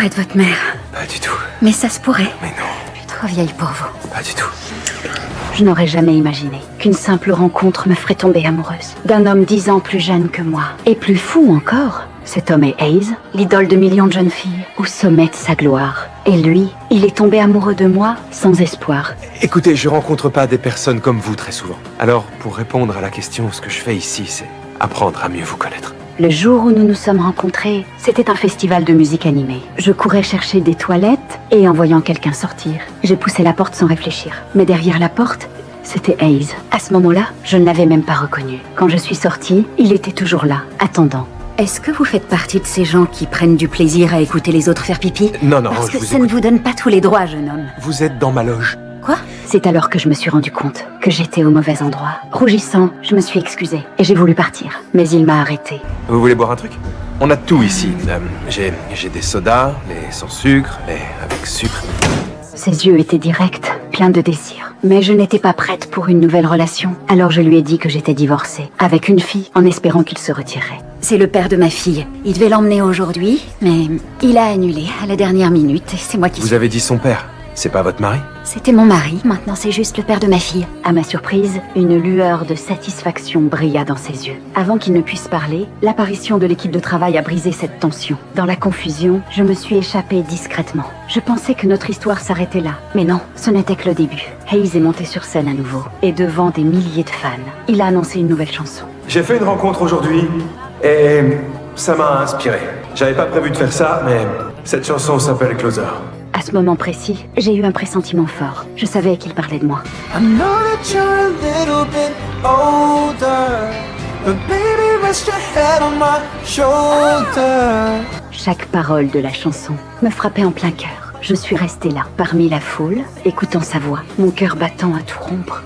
pour être votre mère. Pas du tout. Mais ça se pourrait. Mais non, Je suis trop vieille pour vous. pas du tout. Je n'aurais jamais imaginé qu'une simple rencontre me ferait tomber amoureuse d'un homme 10 ans plus jeune que moi. Et plus fou encore, cet homme est Hayes, l'idole de millions de jeunes filles, au sommet de sa gloire. Et lui, il est tombé amoureux de moi sans espoir. Écoutez, je rencontre pas des personnes comme vous très souvent. Alors, pour répondre à la question, ce que je fais ici, c'est apprendre à mieux vous connaître. Le jour où nous nous sommes rencontrés, c'était un festival de musique animée. Je courais chercher des toilettes et en voyant quelqu'un sortir, j'ai poussé la porte sans réfléchir. Mais derrière la porte, c'était Hayes. À ce moment-là, je ne l'avais même pas reconnu. Quand je suis sortie, il était toujours là, attendant. Est-ce que vous faites partie de ces gens qui prennent du plaisir à écouter les autres faire pipi? Non, non, Parce je que vous ça ne écoute. vous donne pas tous les droits, jeune homme. Vous êtes dans ma loge. Quoi? C'est alors que je me suis rendu compte que j'étais au mauvais endroit. Rougissant, je me suis excusée et j'ai voulu partir. Mais il m'a arrêtée. Vous voulez boire un truc? On a tout ici. J'ai des sodas, les sans sucre, les avec sucre. Ses yeux étaient directs, pleins de désir. Mais je n'étais pas prête pour une nouvelle relation. Alors je lui ai dit que j'étais divorcée, avec une fille, en espérant qu'il se retirerait. C'est le père de ma fille. Il devait l'emmener aujourd'hui, mais il a annulé à la dernière minute et c'est moi qui Vous avez dit son père. C'est pas votre mari? C'était mon mari, maintenant c'est juste le père de ma fille. À ma surprise, une lueur de satisfaction brilla dans ses yeux. Avant qu'il ne puisse parler, l'apparition de l'équipe de travail a brisé cette tension. Dans la confusion, je me suis échappée discrètement. Je pensais que notre histoire s'arrêtait là. Mais non, ce n'était que le début. Hayes est monté sur scène à nouveau, et devant des milliers de fans. Il a annoncé une nouvelle chanson. J'ai fait une rencontre aujourd'hui et ça m'a inspiré. J'avais pas prévu de faire ça, mais cette chanson s'appelle Closer. À ce moment précis, j'ai eu un pressentiment fort. Je savais qu'il parlait de moi. I know that you're a little bit older, but baby, rest your head on my shoulder. Chaque parole de la chanson me frappait en plein cœur. Je suis restée là, parmi la foule, écoutant sa voix, mon cœur battant à tout rompre.